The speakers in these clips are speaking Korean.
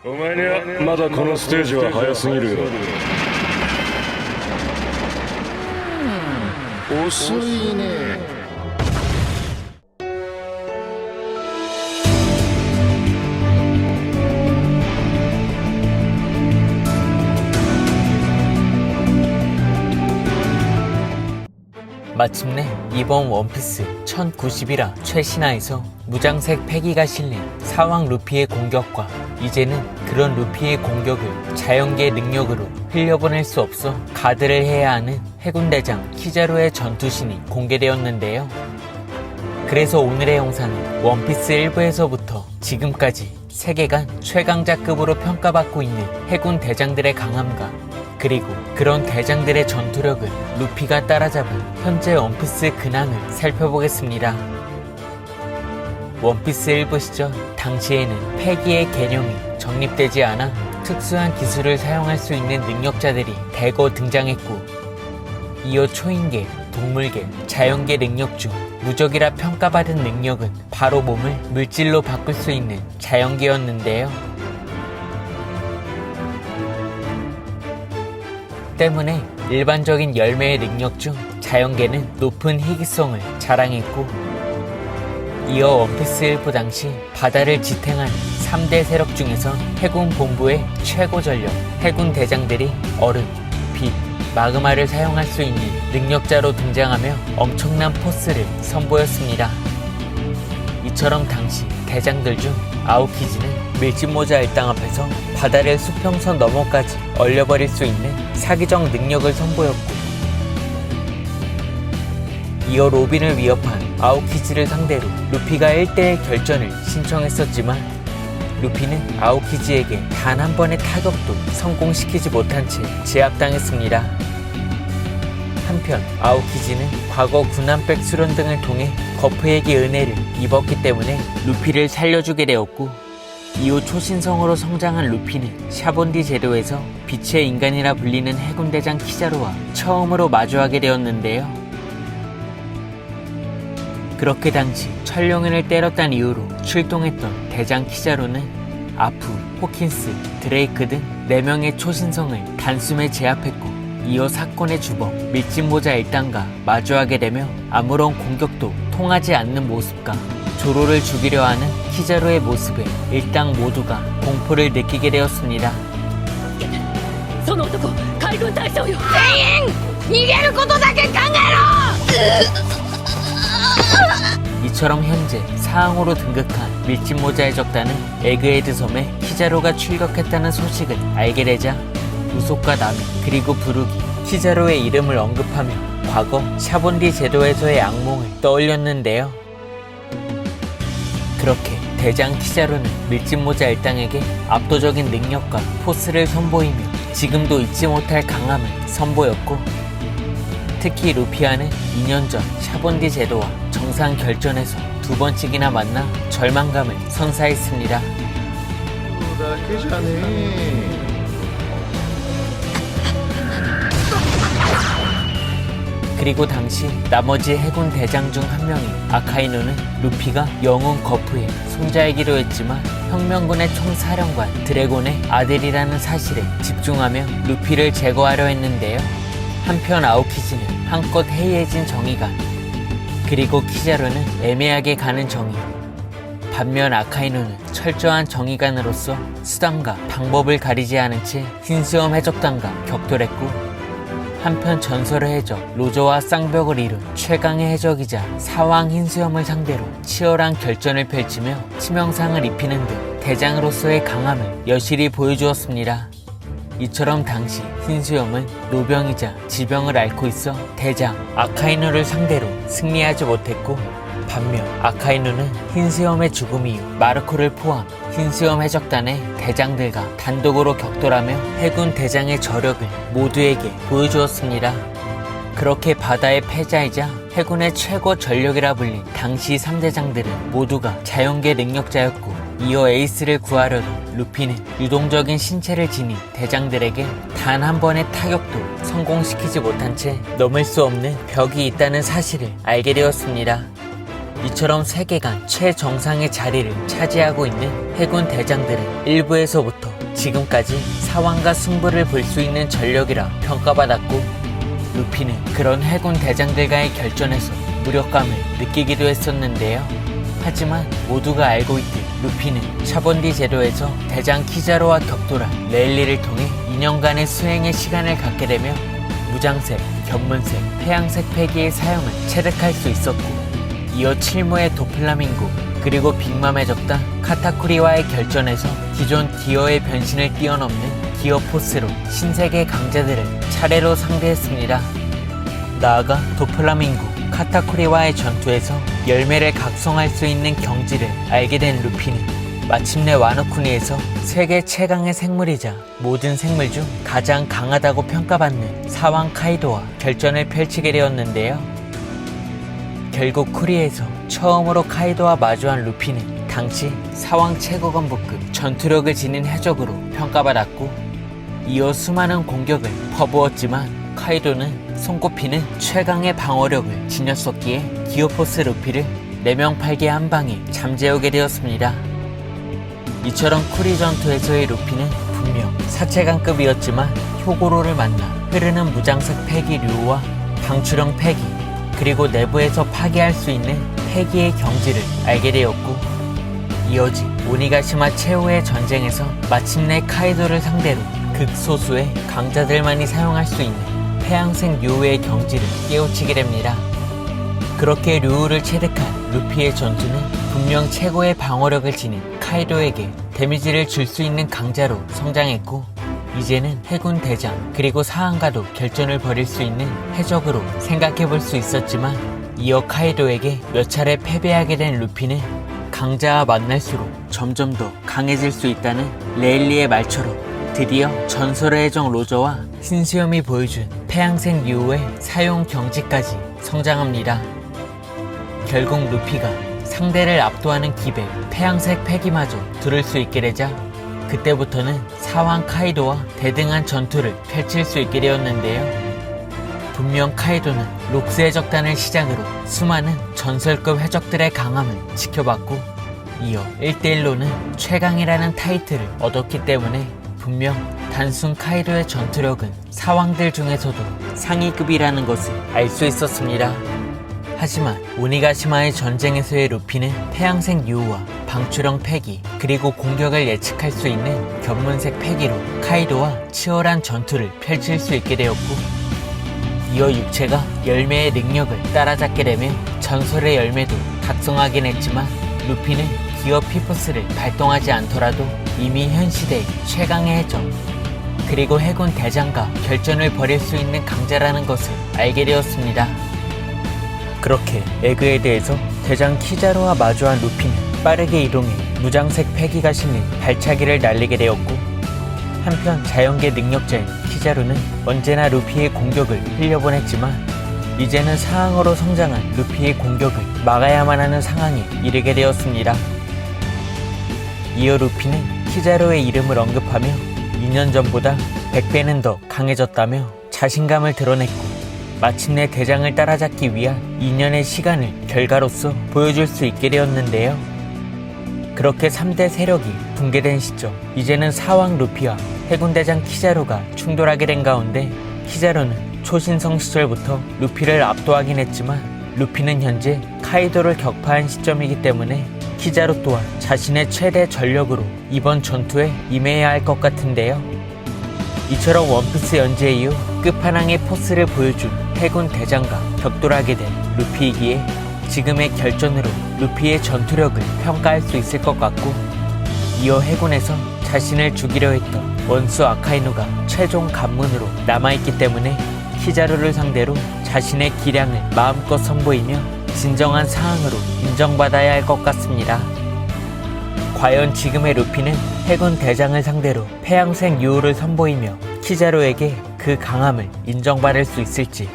お前にはまだこのステージは早すぎるよ。遅いね。마침내 이번 원피스 1090이라 최신화에서 무장색 패기가 실린 사왕 루피의 공격과 이제는 그런 루피의 공격을 자연계 능력으로 흘려보낼 수 없어 가드를 해야 하는 해군대장 키자루의 전투신이 공개되었는데요. 그래서 오늘의 영상은 원피스 1부에서부터 지금까지 세계관 최강자급으로 평가받고 있는 해군 대장들의 강함과 그리고 그런 대장들의 전투력을 루피가 따라잡은 현재 원피스 근황을 살펴보겠습니다. 원피스 1부 시절 당시에는 패기의 개념이 정립되지 않아 특수한 기술을 사용할 수 있는 능력자들이 대거 등장했고 이어 초인계, 동물계, 자연계 능력 중 무적이라 평가받은 능력은 바로 몸을 물질로 바꿀 수 있는 자연계였는데요. 때문에 일반적인 열매의 능력 중 자연계는 높은 희귀성을 자랑했고 이어 원피스 1부 당시 바다를 지탱하는 3대 세력 중에서 해군 본부의 최고 전력 해군 대장들이 얼음, 빛, 마그마를 사용할 수 있는 능력자로 등장하며 엄청난 포스를 선보였습니다. 이처럼 당시 대장들 중 아오키지는 밀짚모자 일당 앞에서 바다를 수평선 너머까지 얼려버릴 수 있는 사기적 능력을 선보였고 이어 로빈을 위협한 아오키지를 상대로 루피가 1대1 결전을 신청했었지만 루피는 아오키지에게 단 한 번의 타격도 성공시키지 못한 채 제압당했습니다. 한편 아오키지는 과거 군함백 수련 등을 통해 거프에게 은혜를 입었기 때문에 루피를 살려주게 되었고 이후 초신성으로 성장한 루피는 샤본디 제도에서 빛의 인간이라 불리는 해군대장 키자루와 처음으로 마주하게 되었는데요. 그렇게 당시 천룡인을 때렸단 이유로 출동했던 대장 키자루는 아프, 호킨스, 드레이크 등 4명의 초신성을 단숨에 제압했고 이어 사건의 주범 밀짚모자 일당과 마주하게 되며 아무런 공격도 통하지 않는 모습과 조로를 죽이려 하는 키자루의 모습에 일당 모두가 공포를 느끼게 되었습니다. その男海軍大将よ。全員逃げることだけ考えろ。 이처럼 현재 사항으로 등극한 밀짚모자의 적단은 에그헤드 섬에 키자루가 출격했다는 소식을 알게 되자 우속과 나미 그리고 부르기 키자루의 이름을 언급하며 과거 샤본디 제도에서의 악몽을 떠올렸는데요. 그렇게 대장 키자루는 밀짚모자 일당에게 압도적인 능력과 포스를 선보이며 지금도 잊지 못할 강함을 선보였고 특히 루피아는 2년 전 샤본디 제도와 정상 결전에서 2번씩이나 만나 절망감을 선사했습니다. 그리고 당시 나머지 해군 대장 중 한 명인 아카이노는 루피가 영웅 거프의 손자이기도 했지만 혁명군의 총사령관 드래곤의 아들이라는 사실에 집중하며 루피를 제거하려 했는데요. 한편 아오키지는 한껏 해이해진 정의관 그리고 키자루는 애매하게 가는 정의 반면 아카이노는 철저한 정의관으로서 수단과 방법을 가리지 않은 채 흰수염 해적단과 격돌했고 한편 전설의 해적 로저와 쌍벽을 이룬 최강의 해적이자 사왕 흰수염을 상대로 치열한 결전을 펼치며 치명상을 입히는 등 대장으로서의 강함을 여실히 보여주었습니다. 이처럼 당시 흰수염은 노병이자 지병을 앓고 있어 대장 아카이누를 상대로 승리하지 못했고 반면 아카이누는 흰수염의 죽음 이후 마르코를 포함 흰수염 해적단의 대장들과 단독으로 격돌하며 해군 대장의 저력을 모두에게 보여주었습니다. 그렇게 바다의 패자이자 해군의 최고 전력이라 불린 당시 3대장들은 모두가 자연계 능력자였고 이어 에이스를 구하려던 루피는 유동적인 신체를 지닌 대장들에게 단 한 번의 타격도 성공시키지 못한 채 넘을 수 없는 벽이 있다는 사실을 알게 되었습니다. 이처럼 세계관 최정상의 자리를 차지하고 있는 해군 대장들은 1부에서부터 지금까지 사왕과 승부를 볼 수 있는 전력이라 평가받았고, 루피는 그런 해군 대장들과의 결전에서 무력감을 느끼기도 했었는데요. 하지만 모두가 알고 있듯 루피는 샤본디 제도에서 대장 키자로와 격돌한 레일리를 통해 2년간의 수행의 시간을 갖게 되며 무장색, 견문색, 태양색 패기의 사용을 체득할 수 있었고, 이어 칠무의 도플라밍고 그리고 빅맘의 적당 카타쿠리와의 결전에서 기존 기어의 변신을 뛰어넘는 기어 포스로 신세계 강자들을 차례로 상대했습니다. 나아가 도플라밍고, 카타쿠리와의 전투에서 열매를 각성할 수 있는 경지를 알게 된 루피는 마침내 와노쿠니에서 세계 최강의 생물이자 모든 생물 중 가장 강하다고 평가받는 사왕 카이도와 결전을 펼치게 되었는데요. 결국 쿠리에서 처음으로 카이도와 마주한 루피는 당시 사왕 최고건부급 전투력을 지닌 해적으로 평가받았고, 이어 수많은 공격을 퍼부었지만 카이도는 손꼽히는 최강의 방어력을 지녔었기에 기어포스 루피를 4명 8개 한 방에 잠재우게 되었습니다. 이처럼 쿠리 전투에서의 루피는 분명 사체강급이었지만 효고로를 만나 흐르는 무장색 패기 류와 방출형 패기, 그리고 내부에서 파괴할 수 있는 패기의 경지를 알게 되었고, 이어진 오니가시마 최후의 전쟁에서 마침내 카이도를 상대로 극소수의 강자들만이 사용할 수 있는 태양색 류의 경지를 깨우치게 됩니다. 그렇게 류를 체득한 루피의 전투는 분명 최고의 방어력을 지닌 카이도에게 데미지를 줄 수 있는 강자로 성장했고, 이제는 해군 대장 그리고 사항과도 결전을 벌일 수 있는 해적으로 생각해볼 수 있었지만, 이어 카이도에게 몇 차례 패배하게 된 루피는 강자와 만날수록 점점 더 강해질 수 있다는 레일리의 말처럼 드디어 전설의 해적 로저와 신수염이 보여준 태양색 유의 사용 경지까지 성장합니다. 결국 루피가 상대를 압도하는 기백 태양색 패기마저 두를 수 있게 되자 그때부터는 사왕 카이도와 대등한 전투를 펼칠 수 있게 되었는데요. 분명 카이도는 록스 해적단을 시작으로 수많은 전설급 해적들의 강함을 지켜봤고, 이어 1대1로는 최강이라는 타이틀을 얻었기 때문에 분명 단순 카이도의 전투력은 사왕들 중에서도 상위급이라는 것을 알 수 있었습니다. 하지만 오니가시마의 전쟁에서의 루피는 태양색 유우와 방출형 패기 그리고 공격을 예측할 수 있는 견문색 패기로 카이도와 치열한 전투를 펼칠 수 있게 되었고, 이어 육체가 열매의 능력을 따라잡게 되며 전설의 열매도 각성하긴 했지만, 루피는 기어 피포스를 발동하지 않더라도 이미 현 시대의 최강의 해적 그리고 해군 대장과 결전을 벌일 수 있는 강자라는 것을 알게 되었습니다. 그렇게 에그헤드에서 대장 키자로와 마주한 루피는 빠르게 이동해 무장색 패기가 실린 발차기를 날리게 되었고, 한편 자연계 능력자인 키자루는 언제나 루피의 공격을 흘려보냈지만 이제는 사항으로 성장한 루피의 공격을 막아야만 하는 상황에 이르게 되었습니다. 이어 루피는 키자루의 이름을 언급하며 2년 전보다 100배는 더 강해졌다며 자신감을 드러냈고, 마침내 대장을 따라잡기 위한 2년의 시간을 결과로서 보여줄 수 있게 되었는데요. 그렇게 3대 세력이 붕괴된 시점, 이제는 사왕 루피와 해군대장 키자루가 충돌하게 된 가운데, 키자루는 초신성 시절부터 루피를 압도하긴 했지만 루피는 현재 카이도를 격파한 시점이기 때문에 키자루 또한 자신의 최대 전력으로 이번 전투에 임해야 할 것 같은데요. 이처럼 원피스 연재 이후 끝판왕의 포스를 보여준 해군 대장과 격돌하게 된 루피이기에 지금의 결전으로 루피의 전투력을 평가할 수 있을 것 같고, 이어 해군에서 자신을 죽이려 했던 원수 아카이누가 최종 관문으로 남아있기 때문에 키자루를 상대로 자신의 기량을 마음껏 선보이며 진정한 사항으로 인정받아야 할 것 같습니다. 과연 지금의 루피는 해군 대장을 상대로 폐양색 유우를 선보이며 키자루에게 그 강함을 인정받을 수 있을지,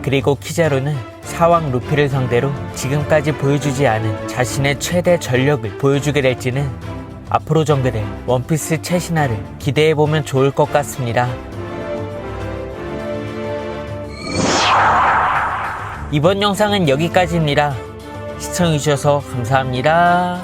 그리고 키자루는 사왕 루피를 상대로 지금까지 보여주지 않은 자신의 최대 전력을 보여주게 될지는 앞으로 전개될 원피스 최신화를 기대해보면 좋을 것 같습니다. 이번 영상은 여기까지입니다. 시청해주셔서 감사합니다.